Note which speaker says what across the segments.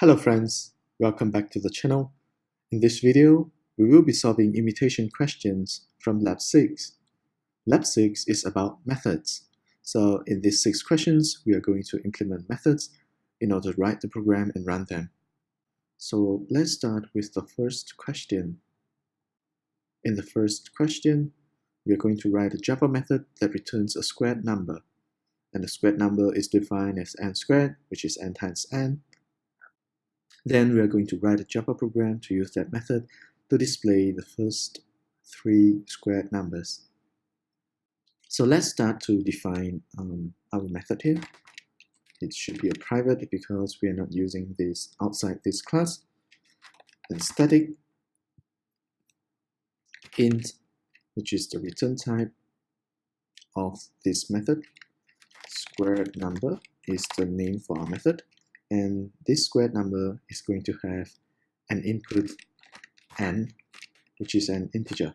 Speaker 1: Hello friends, welcome back to the channel. In this video, we will be solving imitation questions from Lab 6. Lab 6 is about methods. So in these 6 questions, we are going to implement methods in order to write the program and run them. So let's start with the first question. In the first question, we are going to write a Java method that returns a squared number. And the squared number is defined as n squared, which is n times n. Then we are going to write a Java program to use that method to display the first 3 squared numbers. So let's start to define our method here. It should be a private because we are not using this outside this class. And static int, which is the return type of this method. Squared number is the name for our method. And this squared number is going to have an input n, which is an integer.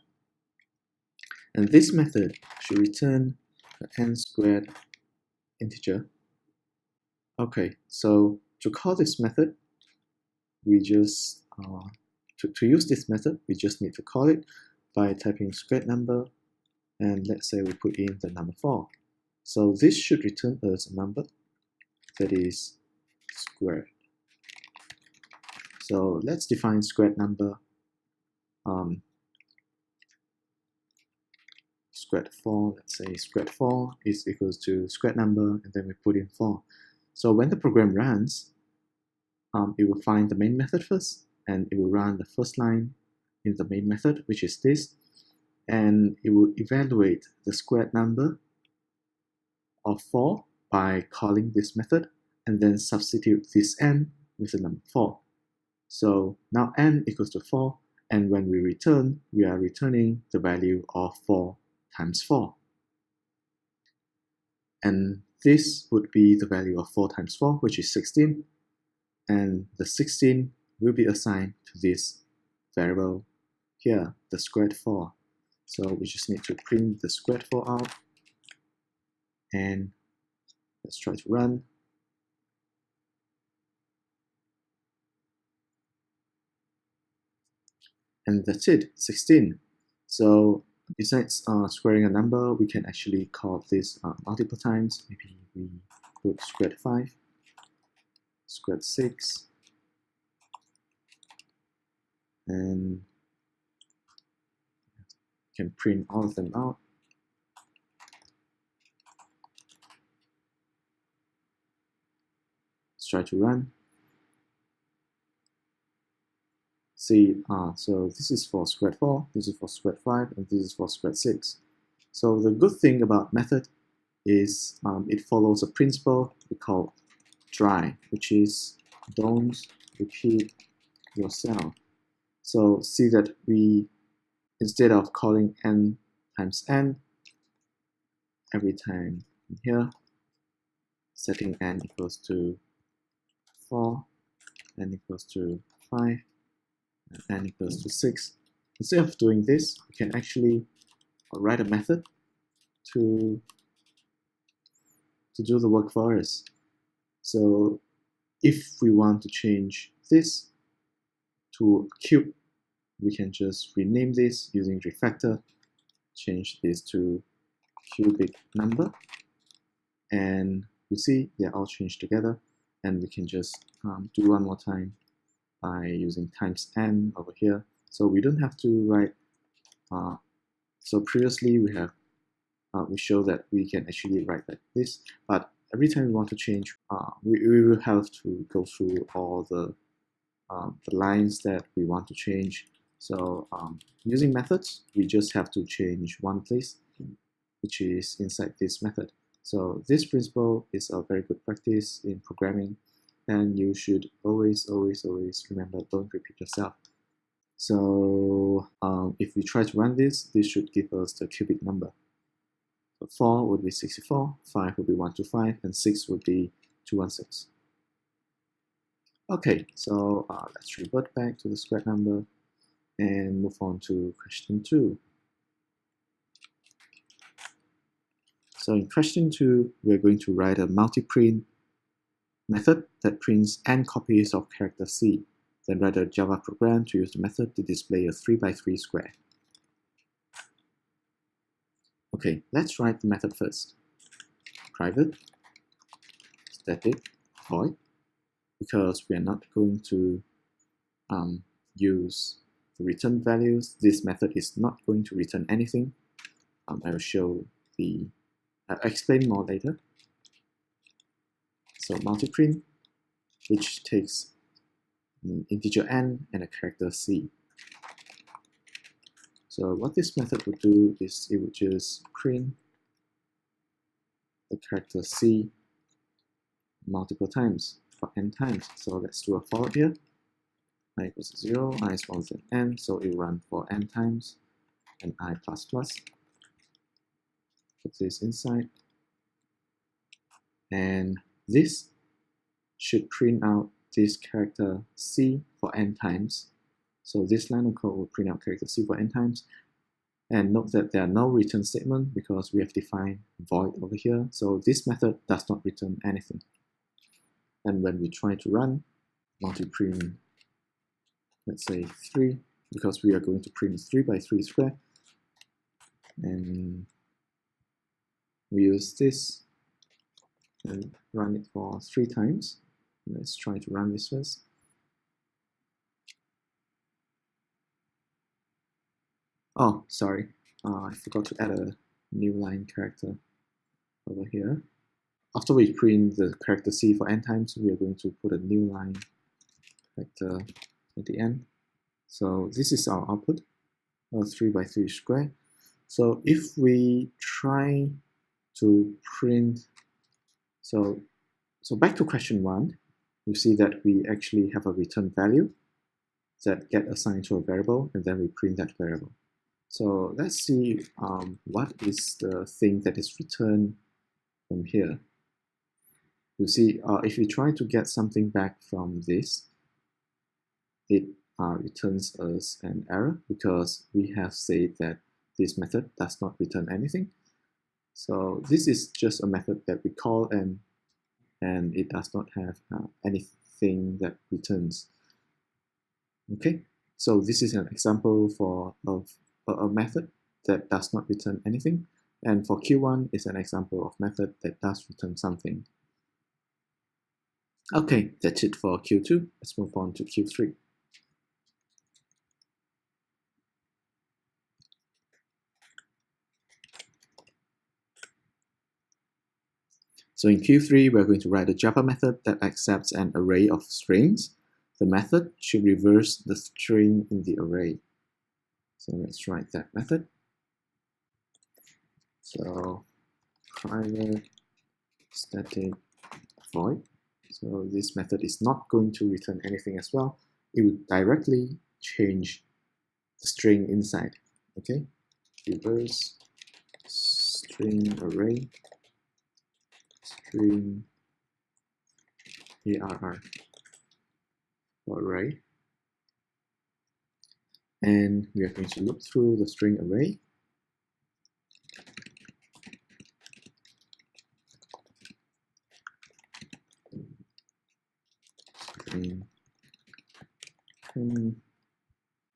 Speaker 1: And this method should return an n squared integer. Okay, so to call this method, we just, to use this method, we just need to call it by typing squared number, and let's say we put in the number 4. So this should return us a number that is squared. So let's define squared number. Squared 4, let's say squared 4 is equals to squared number, and then we put in 4. So when the program runs, it will find the main method first, and it will run the first line in the main method, which is this, and it will evaluate the squared number of 4 by calling this method, and then substitute this n with the number 4. So now n equals to 4, and when we return, we are returning the value of 4 times 4. And this would be the value of 4 times 4, which is 16. And the 16 will be assigned to this variable here, the squared 4. So we just need to print the squared 4 out. And let's try to run. And that's it, 16. So besides squaring a number, we can actually call this multiple times. Maybe we put squared 5, squared 6, and can print all of them out. Let's try to run. See, so this is for squared 4, this is for squared 5, and this is for squared 6. So the good thing about method is it follows a principle we call dry, which is don't repeat yourself. So see that we, instead of calling n times n every time in here, setting n equals to 4, n equals to 5, and n equals to 6. Instead of doing this, we can actually write a method to do the work for us. So if we want to change this to a cube, we can just rename this using refactor, change this to cubic number, and you see they're all changed together, and we can just do one more time by using times n over here. So we don't have to write, so previously we have, we show that we can actually write like this, but every time we want to change, we will have to go through all the lines that we want to change. So using methods, we just have to change one place, which is inside this method. So this principle is a very good practice in programming, and you should always remember, don't repeat yourself. So if we try to run this, this should give us the cubic number. So 4 would be 64, 5 would be 125, and 6 would be 216. Okay, so let's revert back to the squared number and move on to question 2. So in question 2, we're going to write a multiPrint method that prints n copies of character C, then write a Java program to use the method to display a 3x3 square. Okay, let's write the method first. Private static void, because we are not going to use the return values. This method is not going to return anything. I will show I'll explain more later. So multiPrint, which takes an integer n and a character C. So what this method would do is it would just print the character C multiple times for n times. So let's do a for loop here. I equals 0, I is smaller than n, so it will run for n times, and I plus plus. Put this inside, and this should print out this character C for n times. So this line of code will print out character C for n times. And note that there are no return statement because we have defined void over here. So this method does not return anything. And when we try to run multiPrint, let's say 3, because we are going to print 3x3 square, and we use this and run it for 3 times. Let's try to run this first. Oh, sorry, I forgot to add a new line character over here. After we print the character C for n times, we are going to put a new line character at the end. So this is our output, 3x3 square. So if we try to print, so back to question 1, you see that we actually have a return value that get assigned to a variable, and then we print that variable. So let's see what is the thing that is returned from here. You see, if we try to get something back from this, it returns us an error because we have said that this method does not return anything. So this is just a method that we call and it does not have anything that returns. Okay, so this is an example of a method that does not return anything, and for Q1 is an example of method that does return something. Okay, that's it for Q2. Let's move on to Q3. So in Q3, we're going to write a Java method that accepts an array of strings. The method should reverse the string in the array. So let's write that method. So private static void. So this method is not going to return anything as well. It will directly change the string inside. Okay, reverse string array, string arr array, and we are going to look through the string array.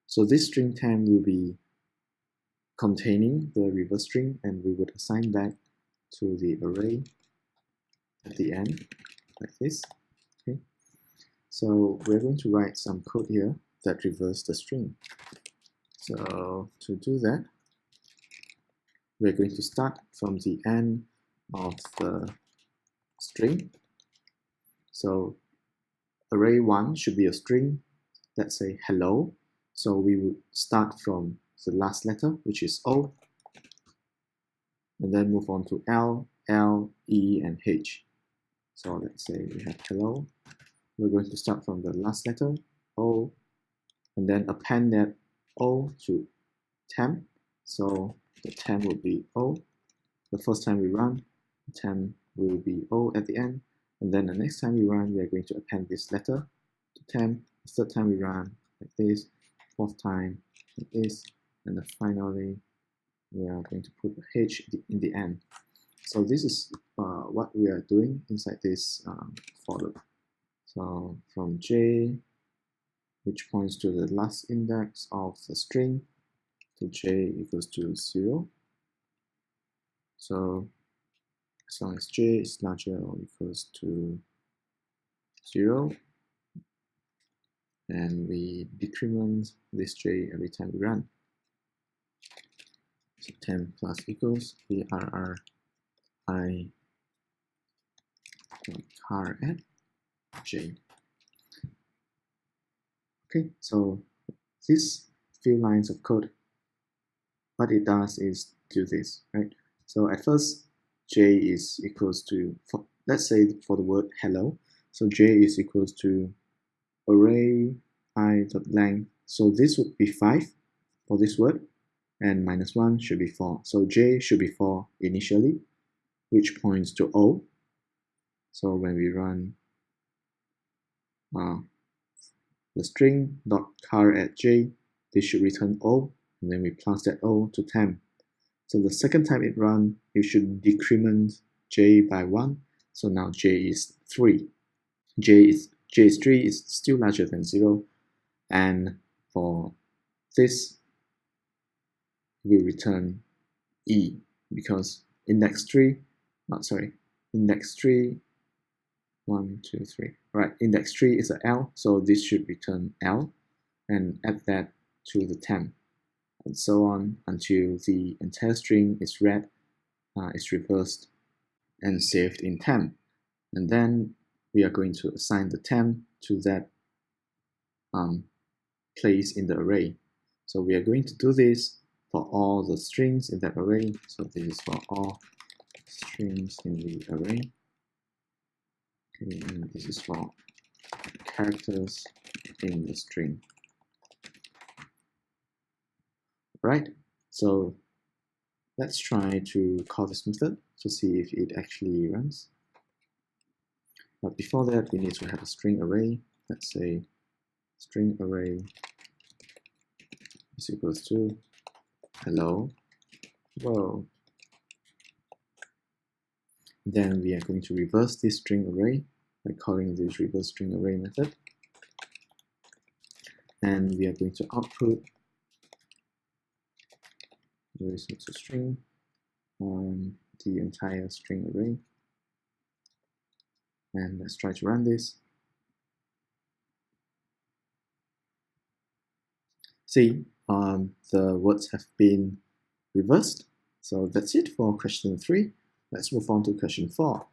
Speaker 1: So this string 10 will be containing the reverse string, and we would assign that to the array at the end, like this. Okay, so we're going to write some code here that reverse the string. So to do that, we're going to start from the end of the string. So array 1 should be a string, let's say hello. So we would start from the last letter, which is O, and then move on to L, L, E, and H. So let's say we have hello. We're going to start from the last letter, O, and then append that O to temp. So the temp will be O. The first time we run, the temp will be O at the end. And then the next time we run, we are going to append this letter to temp. The third time we run, like this. Fourth time, like this. And then finally, we are going to put the H in the end. So this is what we are doing inside this for loop. So from j, which points to the last index of the string, to j equals to 0. So as long as j is larger or equals to 0, and we decrement this j every time we run. So 10 plus equals err I char at j. Okay, so this few lines of code, what it does is do this, right? So at first, j is equals to, let's say for the word hello, so j is equals to array I.length. So this would be 5 for this word, and -1 should be 4. So j should be 4 initially, which points to O. So when we run the string dot char at j, this should return O, and then we pass that O to temp. So the second time it runs, you should decrement j by 1. So now j is 3. J is 3 is still larger than 0, and for this we return E, because index 3, index 3, 1, 2, 3, right, index 3 is a L, so this should return L, and add that to the temp, and so on until the entire string is read, is reversed, and saved in temp. And then we are going to assign the temp to that place in the array. So we are going to do this for all the strings in that array. So this is for all strings in the array. Okay, and this is for characters in the string. Right, so let's try to call this method to see if it actually runs. But before that, we need to have a string array. Let's say string array is equals to hello world. Then we are going to reverse this string array by calling this reverse string array method. And we are going to output a string on the entire string array. And let's try to run this. See, the words have been reversed. So that's it for question 3. Let's move on to question 4.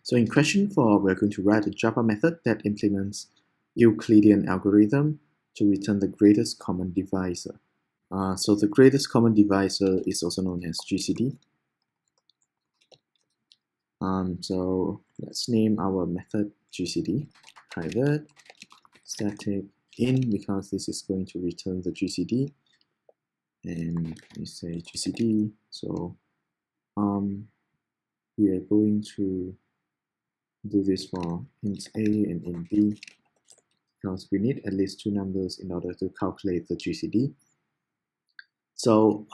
Speaker 1: So in question 4, we're going to write a Java method that implements Euclidean algorithm to return the greatest common divisor. So the greatest common divisor is also known as GCD. So let's name our method GCD, private static in, because this is going to return the GCD, and we say GCD. So we are going to do this for int A and int B, because we need at least 2 numbers in order to calculate the GCD. So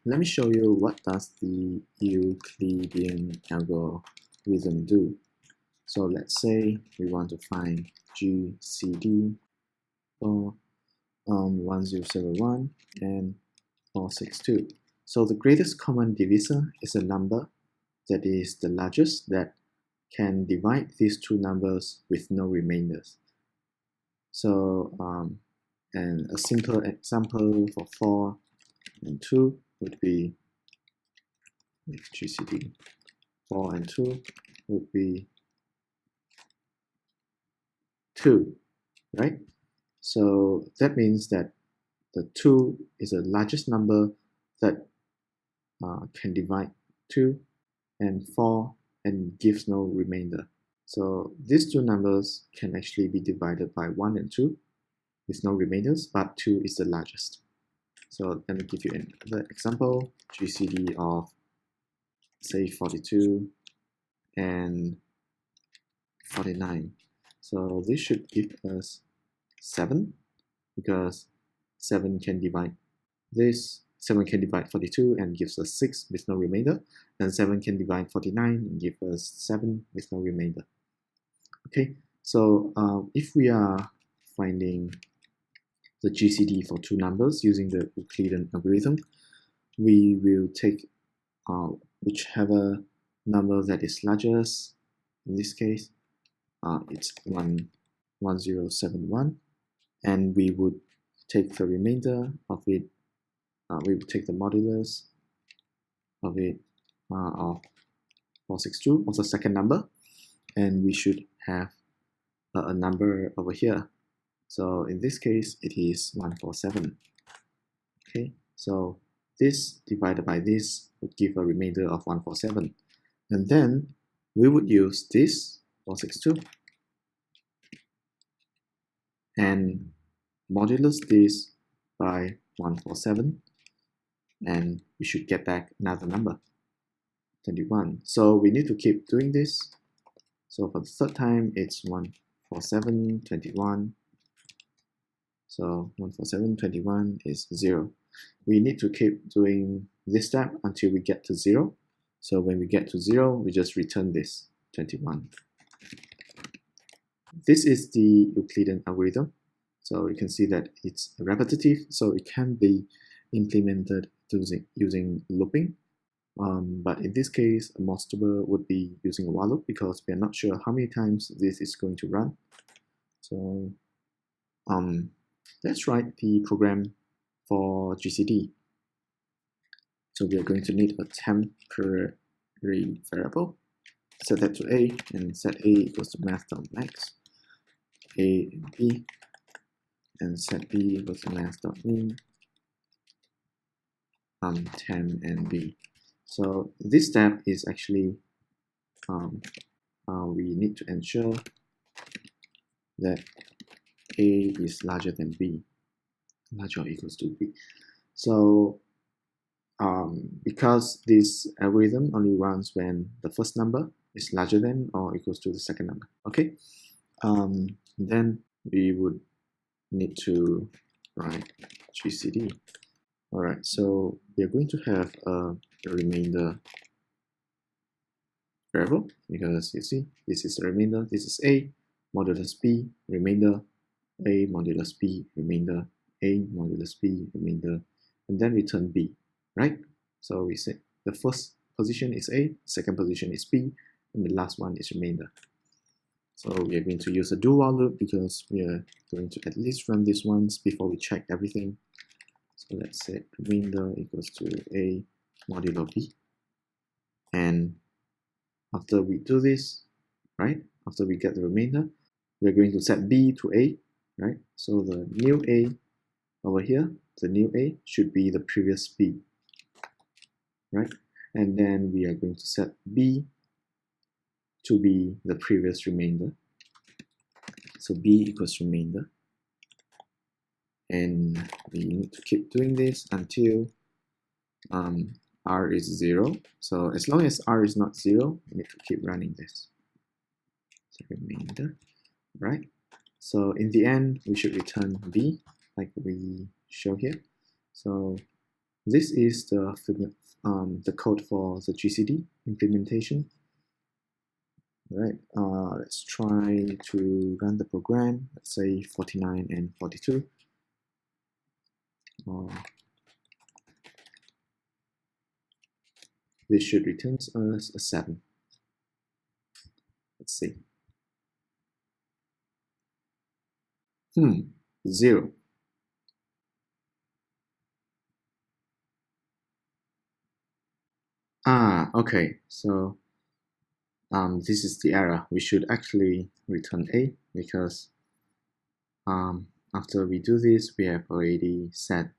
Speaker 1: let me show you what does the Euclidean algorithm do. So let's say we want to find GCD for 1071 and 462. So the greatest common divisor is a number that is the largest that can divide these 2 numbers with no remainders. So and a simple example for 4 and 2 would be with GCD. 4 and 2 would be 2, right? So that means that the 2 is the largest number that can divide 2, and 4 and gives no remainder. So these 2 numbers can actually be divided by 1 and 2 with no remainders, but 2 is the largest. So let me give you another example, GCD of say 42 and 49. So this should give us 7, because 7 can divide this. 7 can divide 42 and gives us 6 with no remainder, and 7 can divide 49 and give us 7 with no remainder. Okay, so if we are finding the GCD for two numbers using the Euclidean algorithm, we will take whichever number that is largest. In this case, it's 1071, and we would take the remainder of it. We would take the modulus of it of 462 of the second number, and we should have a number over here. So in this case, it is 147. Okay, so this divided by this would give a remainder of 147. And then we would use this 462 and modulus this by 147, and we should get back another number, 21. So we need to keep doing this. So for the third time, it's 147, 21. So 147, 21 is 0. We need to keep doing this step until we get to 0. So when we get to 0, we just return this, 21. This is the Euclidean algorithm. So you can see that it's repetitive, so it can be implemented using looping. But in this case, a more stable would be using a while loop, because we are not sure how many times this is going to run. So let's write the program for GCD. So we are going to need a temporary variable. Set that to A, and set A equals to math.max, A and B, and set B equals to math.min, temp and B. So this step is actually we need to ensure that A is larger than B, larger or equals to B. So because this algorithm only runs when the first number is larger than or equals to the second number. Okay, then we would need to write GCD. All right, so we are going to have a remainder variable, because you see this is the remainder, this is A modulus B remainder, A modulus B remainder, A modulus B remainder, and then return B, right? So we say the first position is A, second position is B, and the last one is remainder. So we are going to use a do while loop, because we are going to at least run this once before we check everything. So let's say remainder equals to A modulo B, and after we do this, right, after we get the remainder, we're going to set B to A, right? So the new A over here, the new A should be the previous B, right? And then we are going to set B to be the previous remainder. So B equals remainder. And we need to keep doing this until R is 0. So as long as R is not 0, we need to keep running this. So remainder, right? So in the end, we should return B, like we show here. So this is the code for the GCD implementation. All right, let's try to run the program. Let's say 49 and 42. This should return us a 7. Let's see. 0. Okay. So this is the error. We should actually return A, because after we do this, we have already set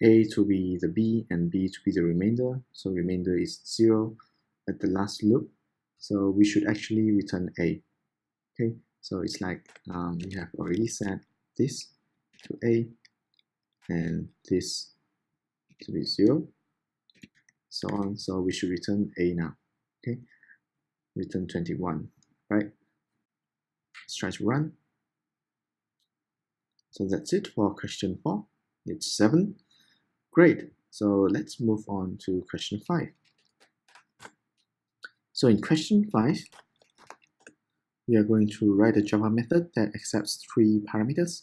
Speaker 1: A to be the B and B to be the remainder. So remainder is 0 at the last loop. So we should actually return A. Okay, so it's like we have already set this to A and this to be 0, so on. So we should return A now. Okay, return 21, right? Let's try to run. So that's it for question 4. It's 7. Great. So let's move on to question 5. So in question 5, we are going to write a Java method that accepts 3 parameters.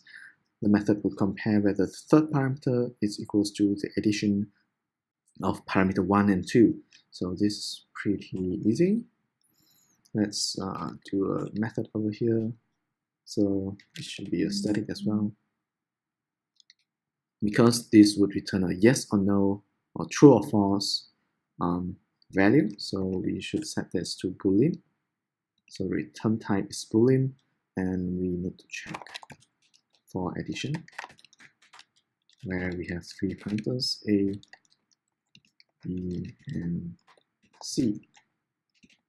Speaker 1: The method will compare whether the third parameter is equals to the addition of parameter 1 and 2. So this is pretty easy. Let's do a method over here. So it should be a static as well. Because this would return a yes or no or true or false value. So we should set this to Boolean. So return type is Boolean, and we need to check for addition, where we have 3 parameters, A, B, and C.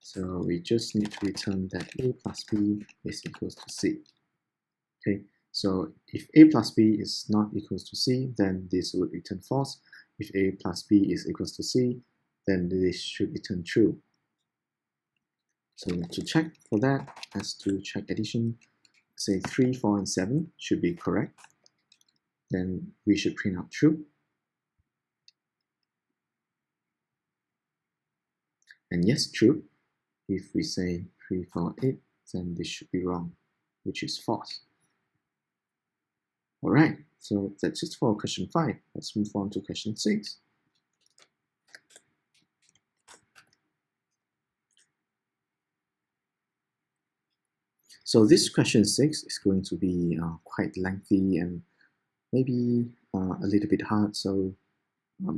Speaker 1: So we just need to return that A plus B is equals to C. Okay, so if A plus B is not equals to C, then this would return false. If A plus B is equals to C, then this should return true. So to check for that, as to check addition, say 3, 4, and 7 should be correct. Then we should print out true. And yes, true. If we say 3, 4, 8, then this should be wrong, which is false. Alright, so that's it for question 5. Let's move on to question 6. So this question 6 is going to be quite lengthy and maybe a little bit hard, so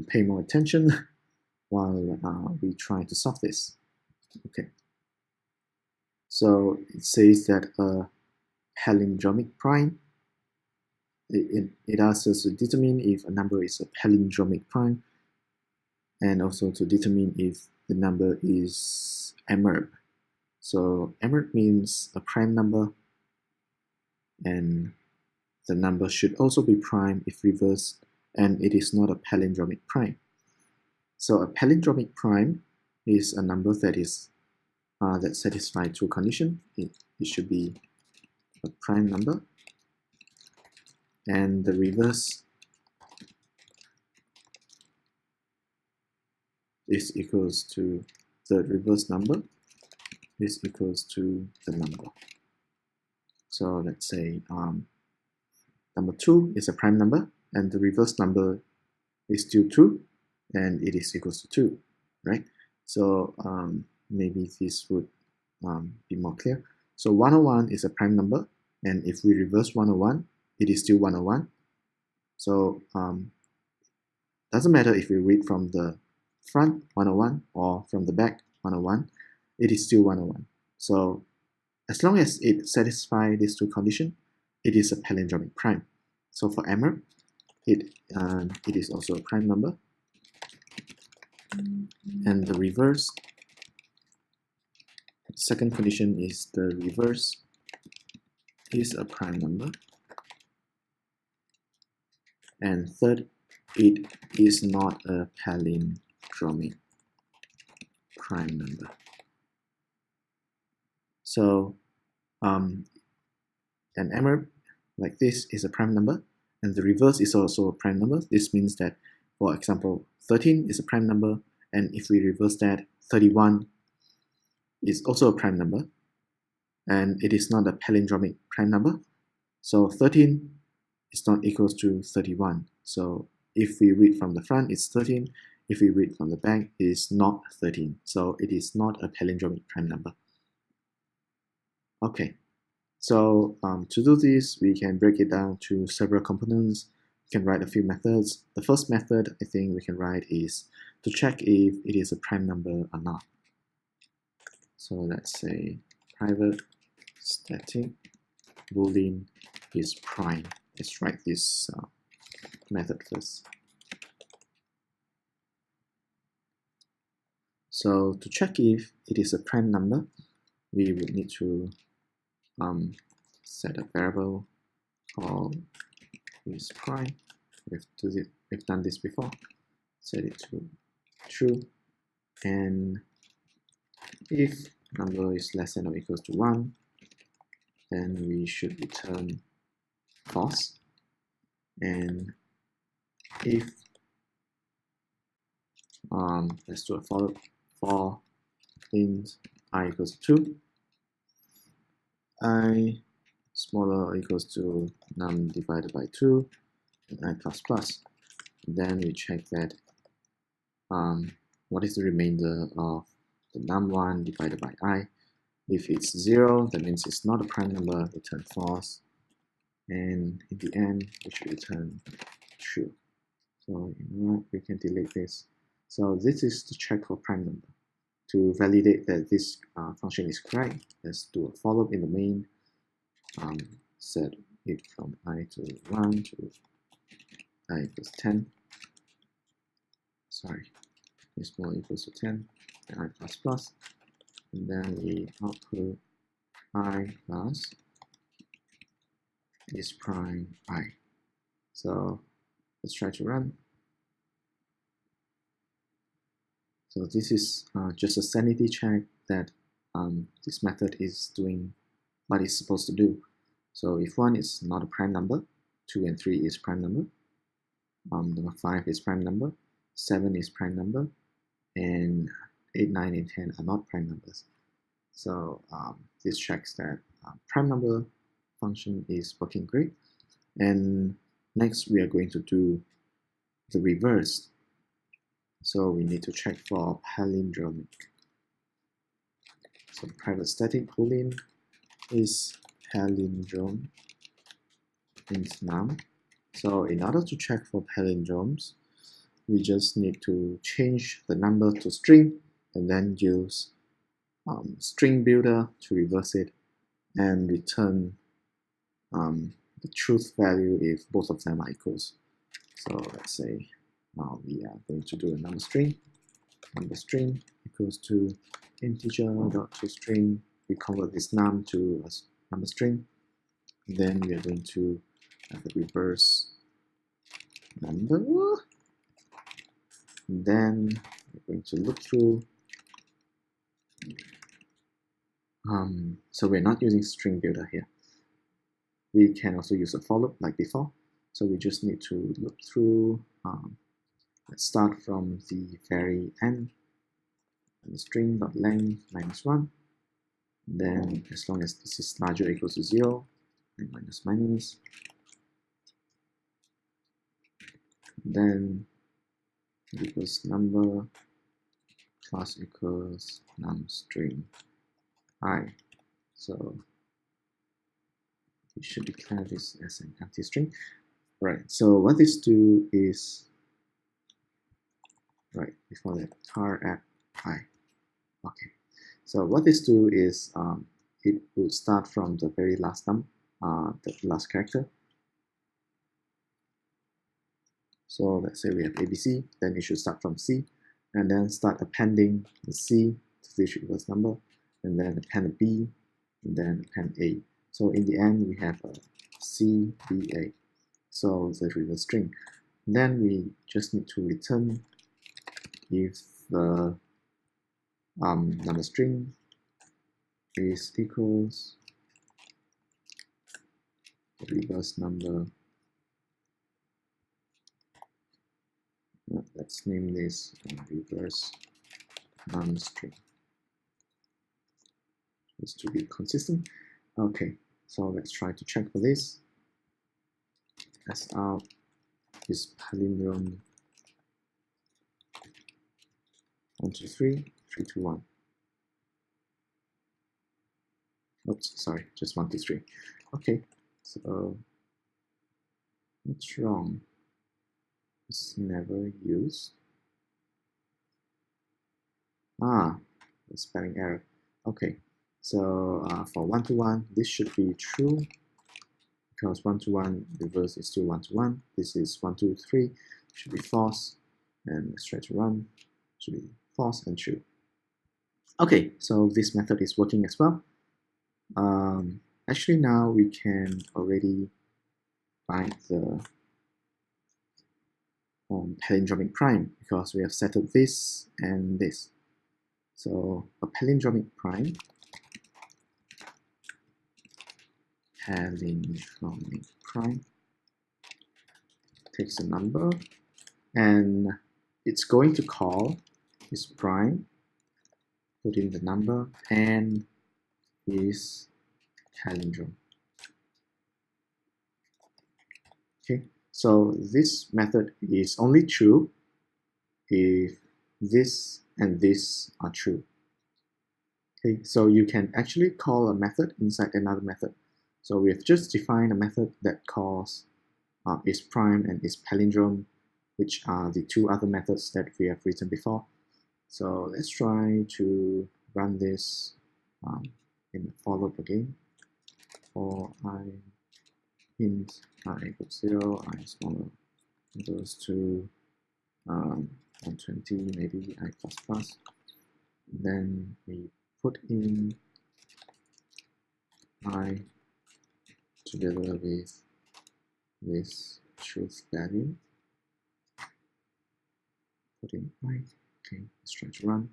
Speaker 1: pay more attention while we try to solve this. Okay. So it says that a palindromic prime, it asks us to determine if a number is a palindromic prime, and also to determine if the number is emirp. So emirp means a prime number, and the number should also be prime if reversed, and it is not a palindromic prime. So a palindromic prime is a number that is that satisfies 2 conditions. It should be a prime number, and the reverse is equals to the reverse number is equals to the number. So let's say number 2 is a prime number, and the reverse number is still 2, and it is equals to 2, right? So maybe this would be more clear. So 101 is a prime number, and if we reverse 101, it is still 101. So doesn't matter if we read from the front 101 or from the back 101, it is still 101. So as long as it satisfies these 2 conditions, it is a palindromic prime. So for emirp, it is also a prime number, and the reverse, second condition is the reverse is a prime number, and third, it is not a palindromic prime number. So an emirp like this is a prime number, and the reverse is also a prime number. This means that, for example, 13 is a prime number, and if we reverse that, 31 is also a prime number, and it is not a palindromic prime number. So 13 is not equals to 31. So if we read from the front, it's 13. If we read from the back, it is not 13. So it is not a palindromic prime number. Okay, so to do this, we can break it down to several components. We can write a few methods. The first method I think we can write is to check if it is a prime number or not. So let's say private static boolean is prime. Let's write this method first. So to check if it is a prime number, we would need to set a variable called is prime. We've done this before. Set it to true, and if number is less than or equals to 1, then we should return false. And if let's do a for int I equals 2, I smaller or equals to num divided by 2 and I plus plus. Then we check that what is the remainder of the num1 divided by I. If it's 0, that means it's not a prime number, return false. And in the end, we should return true. So you know what, we can delete this. So this is to check for prime number. To validate that this function is correct, let's do a for loop in the main. Set it from I to 1 to I equals 10. Sorry, is more equals to 10 and I plus plus. And then we output I plus is prime I. So let's try to run. So this is just a sanity check that this method is doing what it's supposed to do. So if 1 is not a prime number, 2 and 3 is prime number, number 5 is prime number, 7 is prime number, and 8, 9, and 10 are not prime numbers. So this checks that prime number function is working great. And next we are going to do the reverse. So we need to check for palindromic. So private static boolean is palindrome int num. So in order to check for palindromes, we just need to change the number to string and then use string builder to reverse it and return the truth value if both of them are equals. So let's say now we are going to do a number string equals to integer dot to string. We convert this num to a number string. Then we are going to have the reverse number. And then we're going to look through. So we're not using string builder here. We can also use a for loop like before. So we just need to look through. Let's start from the very end. And the string.length -1. Then as long as this is larger or equals to 0, and minus. Then equals number class equals num string I. So we should declare this as an empty string. Right, so what this do is, right, before that, char app I. Okay, so what this do is it will start from the very last the last character. So let's say we have ABC, then it should start from C, and then start appending the C to the equals number, and then append a B, and then append A. So in the end, we have a CBA. So the reverse string. Then we just need to return if the number string is equals the reverse number. Let's name this reverse num string just to be consistent. Okay, so let's try to check for this. S out is palindrome 1, 2, 3, 3, 2, 1. Oops, sorry, just 1, 2, 3. Okay, so what's wrong? It's never used. The spelling error. Okay, so for 1 to 1, this should be true because 1 to 1 reverse is still 1 to 1. This is 1, 2, 3, should be false, and let's try to run. Should be false and true. Okay, so this method is working as well. Actually, now we can already find the palindromic prime because we have settled this and this. So a palindromic prime takes a number, and it's going to call is prime, put in the number, and is palindrome. Okay, so this method is only true if this and this are true. Okay, so you can actually call a method inside another method. So we have just defined a method that calls is prime and is palindrome, which are the two other methods that we have written before. So let's try to run this in the for loop again. For I int I equals 0, I smaller goes to 120, maybe I plus plus. Then we put in I together with this truth value. Put in I. Okay, let's try to run.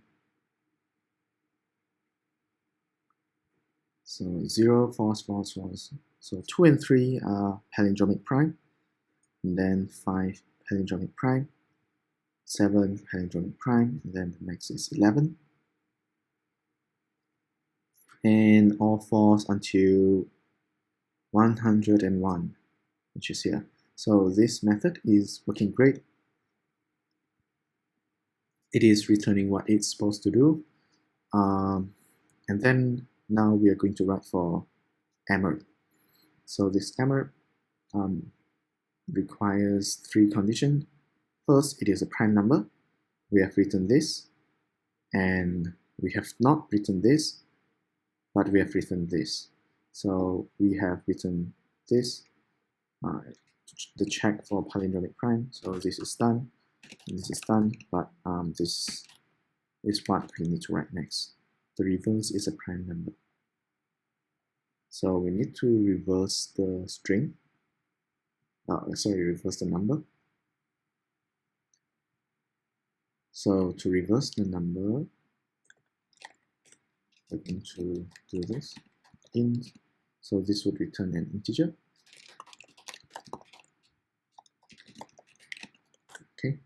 Speaker 1: So 0, false, false, false. So 2 and 3 are palindromic prime. And then 5 palindromic prime. 7 palindromic prime. And then the next is 11. And all false until 101, which is here. So this method is working great. It is returning what it's supposed to do. And then now we are going to write for emirp. So this emirp requires 3 conditions. First, it is a prime number. We have written this, and we have not written this, but we have written this. So we have written this, the check for palindromic prime. So this is done, this is done, but this is what we need to write next. The reverse is a prime number. So we need to reverse the string, reverse the number. So to reverse the number, we're going to do this, int, so this would return an integer. Okay.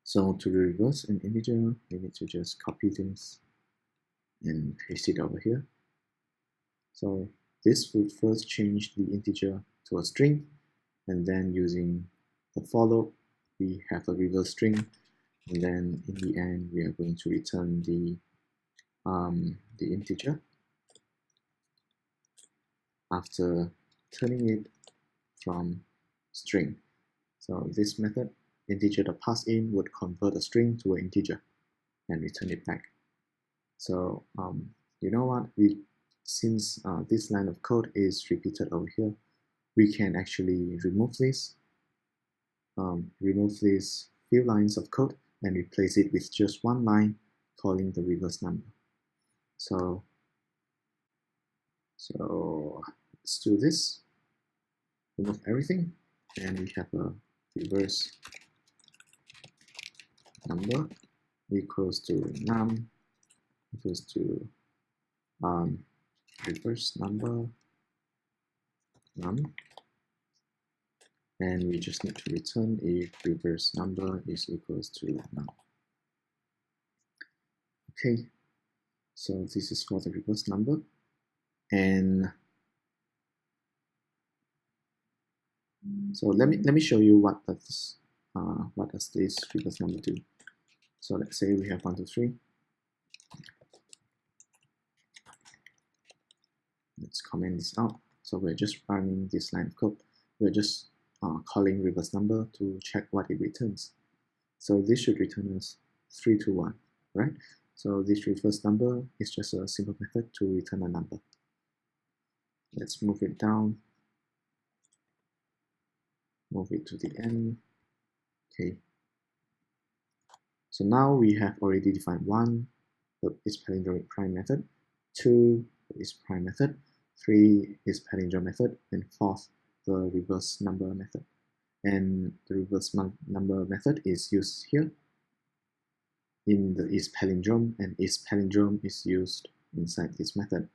Speaker 1: So to reverse an integer, we need to just copy this and paste it over here. So this would first change the integer to a string, and then using the for loop, we have a reverse string, and then in the end, we are going to return the integer after turning it from string. So this method, integer that pass in would convert a string to an integer and return it back. So you know what? Since this line of code is repeated over here, we can actually remove this few lines of code and replace it with just one line calling the reverse number. So let's do this. Remove everything, and we have a reverse number equals to num equals to reverse number num, and we just need to return if reverse number is equals to num. Okay, so this is for the reverse number, and so let me show you what does this reverse number do. So let's say we have 1, 2, 3. Let's comment this out. So we're just running this line of code. We're just calling reverse number to check what it returns. So this should return us 3, 2, 1, right? So this reverse number is just a simple method to return a number. Let's move it down. Move it to the end. Okay. So now we have already defined 1, is palindromic prime method, 2 is prime method, 3 is palindrome method, and 4th, the reverse number method. And the reverse number method is used here in the is palindrome, and is palindrome is used inside this method.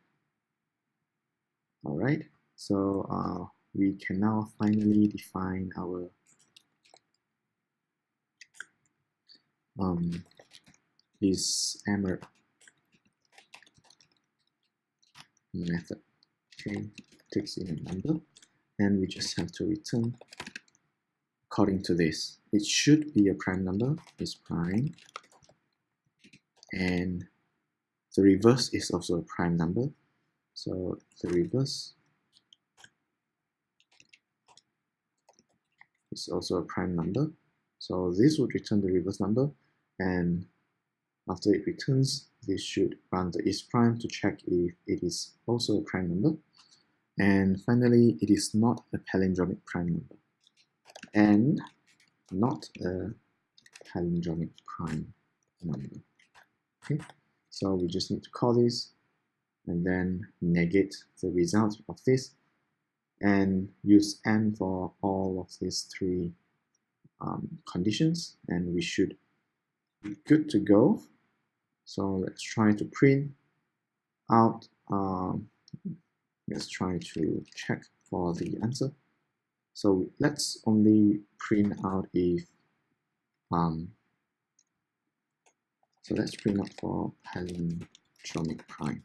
Speaker 1: All right, so we can now finally define our is emirp method. Okay, takes in a number, and we just have to return according to this. It should be a prime number, is prime, and the reverse is also a prime number. So the reverse is also a prime number. So this would return the reverse number, and after it returns, this should run the is prime to check if it is also a prime number. And finally, it is not a palindromic prime number, and not a palindromic prime number. Okay, so we just need to call this and then negate the result of this and use n for all of these three conditions, and we should be good to go. So let's try to print out, let's try to check for the answer. So let's only print out if, so let's print out for palindromic prime.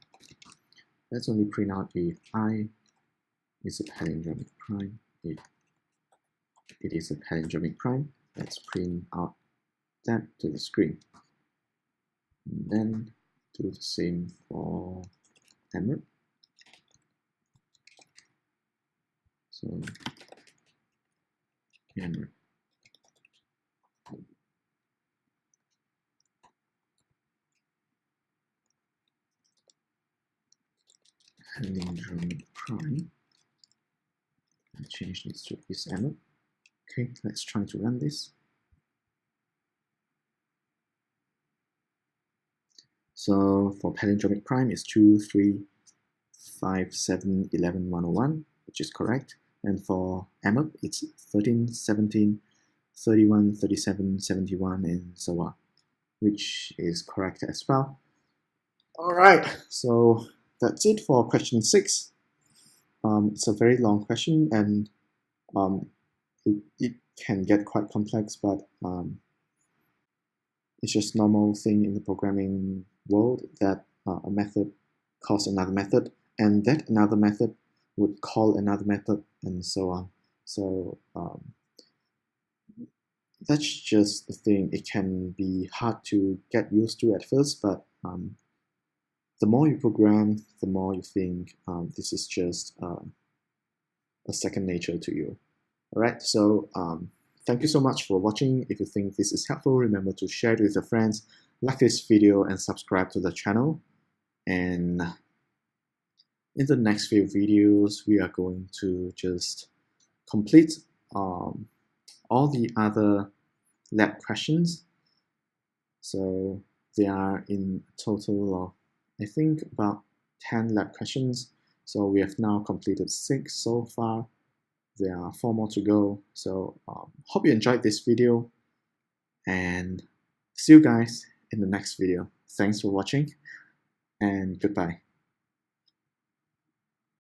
Speaker 1: Let's only print out if I is a palindromic prime. If it is a palindromic prime, let's print out that to the screen. And then do the same for emirp. So emirp. Palindromic prime. And change this to is emirp. Okay, let's try to run this. So for palindromic prime, it's 2, 3, 5, 7, 11, 101, which is correct. And for emirp, it's 13, 17, 31, 37, 71, and so on, which is correct as well. All right, so that's it for question 6. It's a very long question, and it can get quite complex, but it's just normal thing in the programming world that a method calls another method, and that another method would call another method, and so on. So that's just the thing. It can be hard to get used to at first, but the more you program, the more you think this is just a second nature to you. All right, so thank you so much for watching. If you think this is helpful, remember to share it with your friends, like this video, and subscribe to the channel. And in the next few videos, we are going to just complete all the other lab questions. So there are in total of, I think, about 10 lab questions. So we have now completed 6 so far. There are 4 more to go. So hope you enjoyed this video, and see you guys in the next video. Thanks for watching, and goodbye.